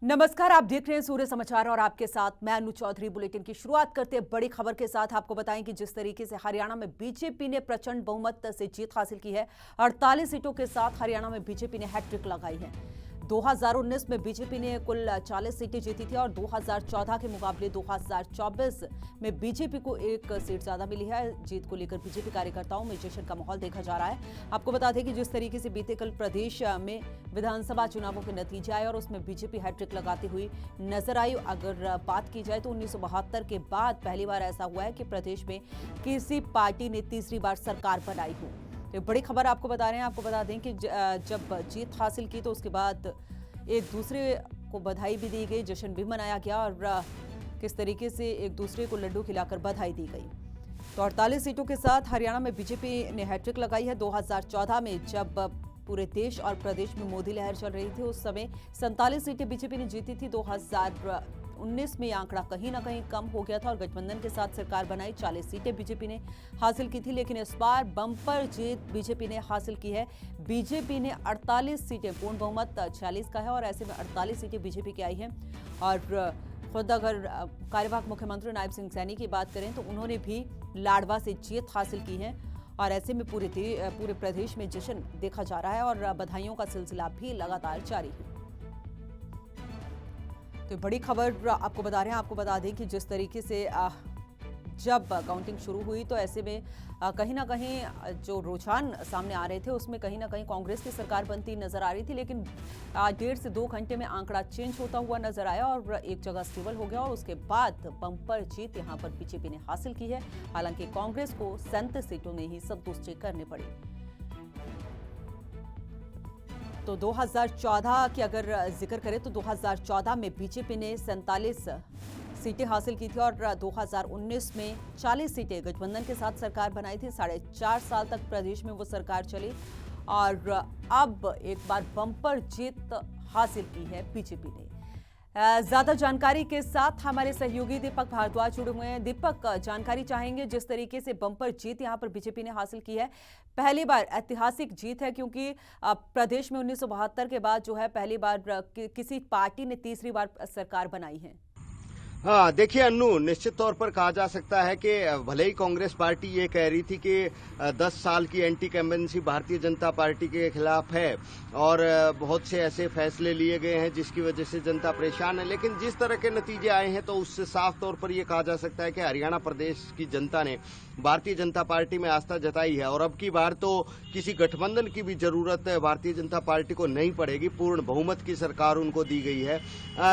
नमस्कार, आप देख रहे हैं सूर्य समाचार और आपके साथ मैं अनु चौधरी। बुलेटिन की शुरुआत करते हैं बड़ी खबर के साथ। आपको बताएं कि जिस तरीके से हरियाणा में बीजेपी ने प्रचंड बहुमत से जीत हासिल की है, 48 सीटों के साथ हरियाणा में बीजेपी ने हैट्रिक लगाई है। 2019 में बीजेपी ने कुल 40 सीटें जीती थी और 2014 के मुकाबले 2024 में बीजेपी को एक सीट ज्यादा मिली है। जीत को लेकर बीजेपी कार्यकर्ताओं में जश्न का माहौल देखा जा रहा है। आपको बता दें कि जिस तरीके से बीते कल प्रदेश में विधानसभा चुनावों के नतीजे आए और उसमें बीजेपी हैट्रिक लगाती हुई नजर आई। अगर बात की जाए तो 1972 के बाद पहली बार ऐसा हुआ है कि प्रदेश में किसी पार्टी ने तीसरी बार सरकार बनाई हो। तो बड़ी खबर आपको बता रहे हैं। आपको बता दें कि जब जीत हासिल की तो उसके बाद एक दूसरे को बधाई भी दी गई, जश्न भी मनाया गया और किस तरीके से एक दूसरे को लड्डू खिलाकर बधाई दी गई। तो 48 सीटों के साथ हरियाणा में बीजेपी ने हैट्रिक लगाई है। 2014 में जब पूरे देश और प्रदेश में मोदी लहर चल रही थी, उस समय 47 सीटें बीजेपी ने जीती थी। 2019 में आंकड़ा कहीं ना कहीं कम हो गया था और गठबंधन के साथ सरकार बनाई। 40 सीटें बीजेपी ने हासिल की थी, लेकिन इस बार बम्पर जीत बीजेपी ने हासिल की है। बीजेपी ने 48 सीटें, पूर्ण बहुमत 46 का है और ऐसे में 48 सीटें बीजेपी की आई हैं। और खुद अगर कार्यवाहक मुख्यमंत्री नायब सिंह सैनी की बात करें तो उन्होंने भी लाडवा से जीत हासिल की है और ऐसे में पूरे प्रदेश में जश्न देखा जा रहा है और बधाइयों का सिलसिला भी लगातार जारी है। तो बड़ी खबर आपको बता रहे हैं। आपको बता दें कि जिस तरीके से जब काउंटिंग शुरू हुई तो ऐसे में कहीं ना कहीं जो रुझान सामने आ रहे थे उसमें कहीं ना कहीं कांग्रेस की सरकार बनती नजर आ रही थी, लेकिन 1.5 से 2 घंटे में आंकड़ा चेंज होता हुआ नजर आया और एक जगह स्टेबल हो गया और उसके बाद बम्पर जीत यहां पर बीजेपी ने हासिल की है। हालांकि कांग्रेस को 37 सीटों में ही संतुष्टि करनी पड़ी। तो 2014 की अगर जिक्र करें तो 2014 में बीजेपी ने 47 सीटें हासिल की थी और 2019 में 40 सीटें गठबंधन के साथ सरकार बनाई थी। 4.5 साल तक प्रदेश में वो सरकार चली और अब एक बार बम्पर जीत हासिल की है बीजेपी ने। ज्यादा जानकारी के साथ हमारे सहयोगी दीपक भारद्वाज जुड़े हुए हैं। दीपक, जानकारी चाहेंगे जिस तरीके से बम्पर जीत यहां पर बीजेपी ने हासिल की है, पहली बार ऐतिहासिक जीत है क्योंकि प्रदेश में 1972 के बाद जो है पहली बार किसी पार्टी ने तीसरी बार सरकार बनाई है। हाँ, देखिए अन्नू, निश्चित तौर पर कहा जा सकता है कि भले ही कांग्रेस पार्टी ये कह रही थी कि 10 साल की एंटी कैम्पेन्सी भारतीय जनता पार्टी के खिलाफ है और बहुत से ऐसे फैसले लिए गए हैं जिसकी वजह से जनता परेशान है, लेकिन जिस तरह के नतीजे आए हैं तो उससे साफ तौर पर यह कहा जा सकता है कि हरियाणा प्रदेश की जनता ने भारतीय जनता पार्टी में आस्था जताई है और अब की बार तो किसी गठबंधन की भी जरूरत भारतीय जनता पार्टी को नहीं पड़ेगी। पूर्ण बहुमत की सरकार उनको दी गई है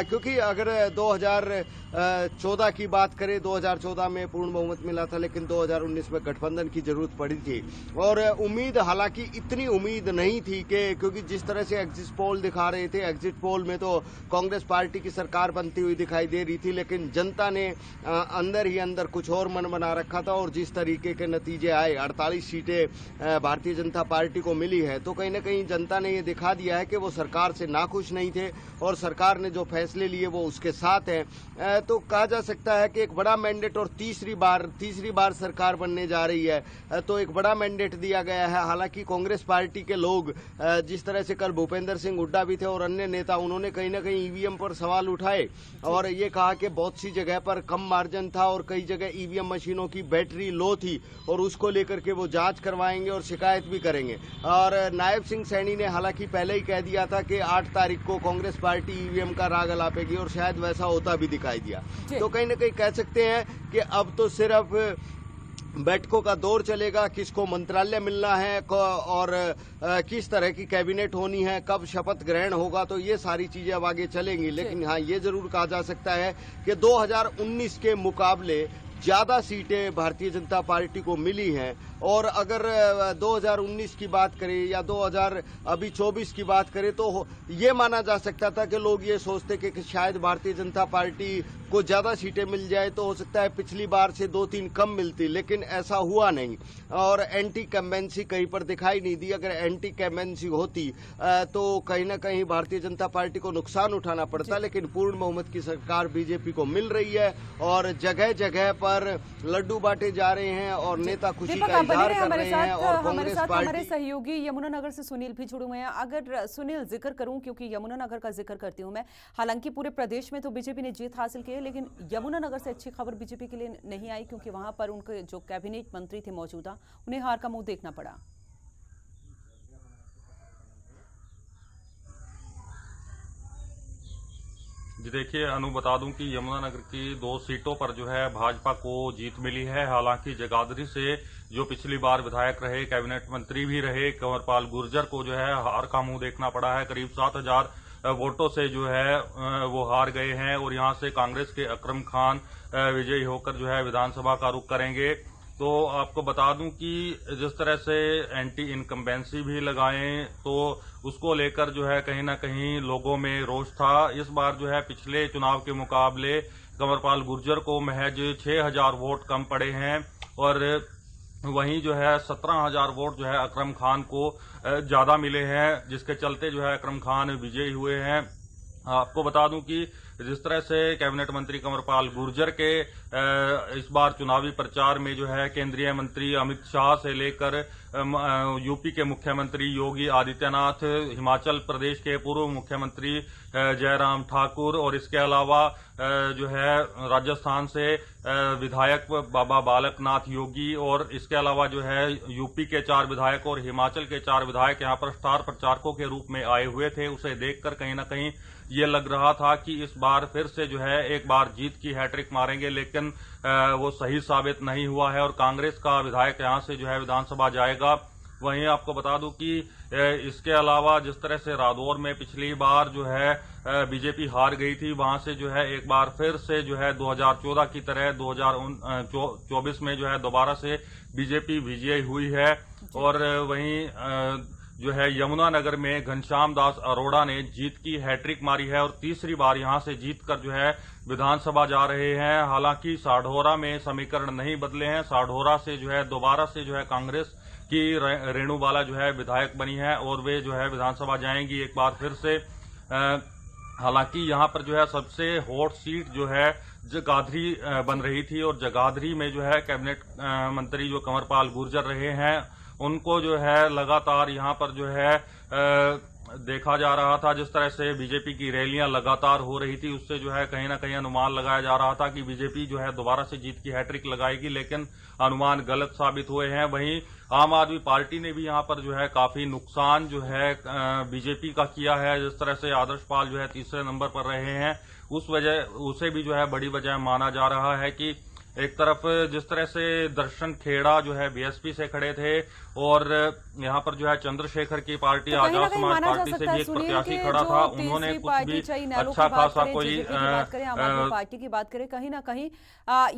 क्योंकि अगर 2014 की बात करें, 2014 में पूर्ण बहुमत मिला था, लेकिन 2019 में गठबंधन की जरूरत पड़ी थी और उम्मीद, हालांकि इतनी उम्मीद नहीं थी कि क्योंकि जिस तरह से एग्जिट पोल दिखा रहे थे, एग्जिट पोल में तो कांग्रेस पार्टी की सरकार बनती हुई दिखाई दे रही थी, लेकिन जनता ने अंदर ही अंदर कुछ और मन बना रखा था और जिस तरीके के नतीजे आए, 48 सीटें भारतीय जनता पार्टी को मिली है, तो कहीं ना कहीं जनता ने यह दिखा दिया है कि वो सरकार से नाखुश नहीं थे और सरकार ने जो फैसले लिए वो उसके साथ हैं। तो कहा जा सकता है कि एक बड़ा मैंडेट और तीसरी बार सरकार बनने जा रही है, तो एक बड़ा मैंडेट दिया गया है। हालांकि कांग्रेस पार्टी के लोग जिस तरह से कल भूपेंद्र सिंह हुड्डा भी थे और अन्य नेता, उन्होंने कहीं ना कहीं ईवीएम पर सवाल उठाए और ये कहा कि बहुत सी जगह पर कम मार्जिन था और कई जगह ईवीएम मशीनों की बैटरी लो थी और उसको लेकर के वो जांच करवाएंगे और शिकायत भी करेंगे। और नायब सिंह सैनी ने हालांकि पहले ही कह दिया था कि 8 तारीख को कांग्रेस पार्टी ईवीएम का राग अलापेगी और शायद वैसा होता भी दिखाई दिया। तो कहीं ना कहीं कह सकते हैं कि अब तो सिर्फ बैठकों का दौर चलेगा, किसको मंत्रालय मिलना है और किस तरह की कैबिनेट होनी है, कब शपथ ग्रहण होगा, तो ये सारी चीजें अब आगे चलेंगी। लेकिन हाँ, ये जरूर कहा जा सकता है कि 2019 के मुकाबले ज्यादा सीटें भारतीय जनता पार्टी को मिली हैं और अगर 2019 की बात करें या 2024 की बात करें तो ये माना जा सकता था कि लोग ये सोचते कि शायद भारतीय जनता पार्टी को ज्यादा सीटें मिल जाए तो हो सकता है पिछली बार से 2-3 कम मिलती, लेकिन ऐसा हुआ नहीं और एंटी कैम्पेन्सी कहीं पर दिखाई नहीं दी। अगर एंटी कैम्पेन्सी होती तो कहीं ना कहीं भारतीय जनता पार्टी को नुकसान उठाना पड़ता, लेकिन पूर्ण बहुमत की सरकार बीजेपी को मिल रही है और जगह जगह पर पर लड्डू बांटे जा रहे हैं और नेता खुशी दीपक, का आप बने इजहार रहे कर हमारे रहे साथ। हैं। और हमारे कांग्रेस साथ हमारे पार्टी सहयोगी यमुनानगर से सुनील भी जुड़े हुए हैं। अगर सुनील जिक्र करूं, क्योंकि यमुनानगर का जिक्र करती हूं मैं, हालांकि पूरे प्रदेश में तो बीजेपी ने जीत हासिल की है, लेकिन यमुनानगर से अच्छी खबर बीजेपी के लिए नहीं आई, क्योंकि वहां पर उनके जो कैबिनेट मंत्री थे मौजूदा, उन्हें हार का मुंह देखना पड़ा। जी देखिए अनु, बता दूं कि यमुनानगर की 2 सीटों पर जो है भाजपा को जीत मिली है। हालांकि जगाधरी से जो पिछली बार विधायक रहे, कैबिनेट मंत्री भी रहे, कंवरपाल गुर्जर को जो है हार का मुंह देखना पड़ा है। करीब 7,000 वोटों से जो है वो हार गए हैं और यहां से कांग्रेस के अकरम खान विजयी होकर जो है विधानसभा का रुख करेंगे। तो आपको बता दूं कि जिस तरह से एंटी इनकम्बेंसी भी लगाएं, तो उसको लेकर जो है कहीं ना कहीं लोगों में रोष था। इस बार जो है पिछले चुनाव के मुकाबले कंवरपाल गुर्जर को महज 6,000 वोट कम पड़े हैं और वहीं जो है 17,000 वोट जो है अकरम खान को ज्यादा मिले हैं, जिसके चलते जो है अकरम खान विजयी हुए हैं। आपको बता दूं कि जिस तरह से कैबिनेट मंत्री कंवरपाल गुर्जर के इस बार चुनावी प्रचार में जो है केंद्रीय मंत्री अमित शाह से लेकर यूपी के मुख्यमंत्री योगी आदित्यनाथ, हिमाचल प्रदेश के पूर्व मुख्यमंत्री जयराम ठाकुर और इसके अलावा जो है राजस्थान से विधायक बाबा बालकनाथ योगी और इसके अलावा जो है यूपी के 4 विधायक और हिमाचल के 4 विधायक यहां पर स्टार प्रचारकों के रूप में आए हुए थे। उसे देखकर कहीं ना कहीं ये लग रहा था कि इस बार फिर से जो है एक बार जीत की हैट्रिक मारेंगे, लेकिन वो सही साबित नहीं हुआ है और कांग्रेस का विधायक यहां से जो है विधानसभा जाएगा। वहीं आपको बता दूं कि इसके अलावा जिस तरह से रादौर में पिछली बार जो है बीजेपी हार गई थी, वहां से जो है एक बार फिर से जो है 2014 की तरह 2024 में जो है दोबारा से बीजेपी विजयी हुई है। और वहीं जो है यमुनानगर में घनश्याम दास अरोड़ा ने जीत की हैट्रिक मारी है और तीसरी बार यहां से जीतकर जो है विधानसभा जा रहे हैं। हालांकि साढौरा में समीकरण नहीं बदले हैं। साढौरा से जो है दोबारा से जो है कांग्रेस की रेणु बाला जो है विधायक बनी है और वे जो है विधानसभा जाएंगी एक बार फिर से। हालांकि यहां पर जो है सबसे हॉट सीट जो है जगाधरी बन रही थी और जगाधरी में जो है कैबिनेट मंत्री जो कंवरपाल गुर्जर रहे हैं, उनको जो है लगातार यहां पर जो है देखा जा रहा था। जिस तरह से बीजेपी की रैलियां लगातार हो रही थी, उससे जो है कहीं ना कहीं अनुमान लगाया जा रहा था कि बीजेपी जो है दोबारा से जीत की हैट्रिक लगाएगी, लेकिन अनुमान गलत साबित हुए हैं। वहीं आम आदमी पार्टी ने भी यहां पर जो है काफी नुकसान जो है बीजेपी का किया है। जिस तरह से आदर्श पाल जो है तीसरे नंबर पर रहे हैं, उसे भी जो है बड़ी वजह माना जा रहा है कि एक तरफ जिस तरह से दर्शन खेड़ा जो है बीएसपी से खड़े थे और यहाँ पर जो है चंद्रशेखर की पार्टी आजाद समाज पार्टी से भी एक प्रत्याशी खड़ा था, उन्होंने कुछ भी अच्छा खासा कोई आम आदमी पार्टी की बात करें, कहीं ना कहीं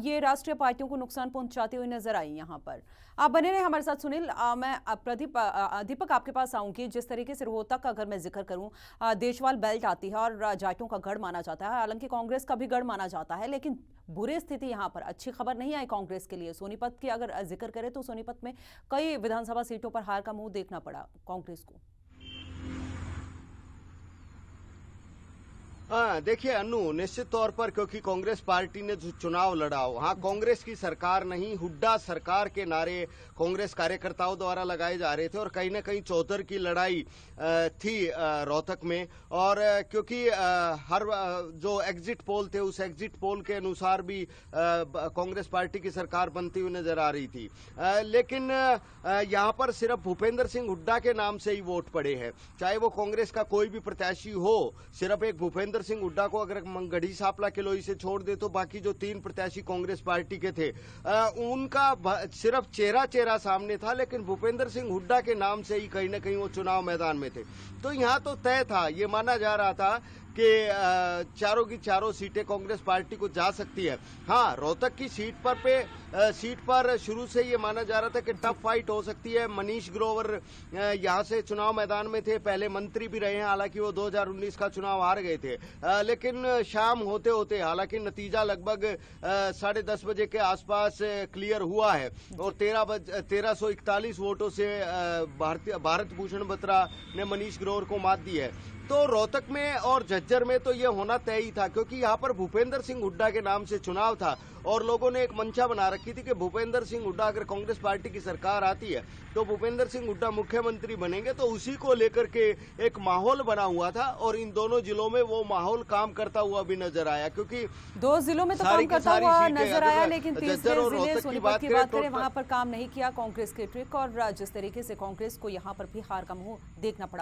ये राष्ट्रीय पार्टियों को नुकसान पहुंचाती हुई नजर आई। यहाँ पर आप बने रहे हमारे साथ सुनील। मैं दीपक आपके पास आऊंगी। जिस तरीके से रोहतक का अगर मैं जिक्र करूं, देशवाल बेल्ट आती है और जाटों का गढ़ माना जाता है, हालांकि कांग्रेस का भी गढ़ माना जाता है, लेकिन बुरी स्थिति यहाँ पर, अच्छी खबर नहीं आई कांग्रेस के लिए। सोनीपत की अगर जिक्र करें तो सोनीपत में कई विधानसभा सीटों पर हार का मुंह देखना पड़ा कांग्रेस को। हाँ, देखिए अनु, निश्चित तौर पर क्योंकि कांग्रेस पार्टी ने जो चुनाव लड़ा, वहाँ कांग्रेस की सरकार नहीं, हुड्डा सरकार के नारे कांग्रेस कार्यकर्ताओं द्वारा लगाए जा रहे थे और कहीं ना कहीं चौधर की लड़ाई थी रोहतक में। और क्योंकि हर जो एग्जिट पोल थे, उस एग्जिट पोल के अनुसार भी कांग्रेस पार्टी की सरकार बनती हुई नजर आ रही थी, लेकिन यहाँ पर सिर्फ भूपेंद्र सिंह हुड्डा के नाम से ही वोट पड़े हैं। चाहे वो कांग्रेस का कोई भी प्रत्याशी हो, सिर्फ एक भूपेंद्र सिंह हुड्डा को अगर गढ़ी सांपला किलोई से छोड़ दे तो बाकी जो 3 प्रत्याशी कांग्रेस पार्टी के थे, उनका सिर्फ चेहरा सामने था, लेकिन भूपेंद्र सिंह हुड्डा के नाम से ही कहीं ना कहीं वो चुनाव मैदान में थे। तो यहाँ तो तय था, ये माना जा रहा था कि चारों की चारों सीटें कांग्रेस पार्टी को जा सकती है। हाँ, रोहतक की सीट पर शुरू से ये माना जा रहा था कि टफ फाइट हो सकती है। मनीष ग्रोवर यहाँ से चुनाव मैदान में थे, पहले मंत्री भी रहे हैं, हालांकि वो 2019 का चुनाव हार गए थे, लेकिन शाम होते होते हालांकि नतीजा लगभग 10:30 बजे के आसपास क्लियर हुआ है और 1341 वोटों से भारत भूषण बत्रा ने मनीष ग्रोवर को मात दी है। तो रोहतक में और झज्जर में तो ये होना तय ही था, क्योंकि यहाँ पर भूपेंद्र सिंह हुड्डा के नाम से चुनाव था और लोगों ने एक मंशा बना रखी थी कि भूपेंद्र सिंह हुड्डा अगर कांग्रेस पार्टी की सरकार आती है तो भूपेंद्र सिंह हुड्डा मुख्यमंत्री बनेंगे। तो उसी को लेकर के एक माहौल बना हुआ था और इन दोनों जिलों में वो माहौल काम करता हुआ भी नजर आया, क्योंकि 2 जिलों में तो सारी काम की करता सारी हुआ सीटें नजर अगर आया, मैं लेकिन जज्जर तीसरे और जिले रोहतक की सोनीपत बात की करें बात तो करें, वहां पर काम नहीं किया कांग्रेस के ट्रिक, और जिस तरीके से कांग्रेस को यहां पर भी हार का मुंह देखना पड़ा।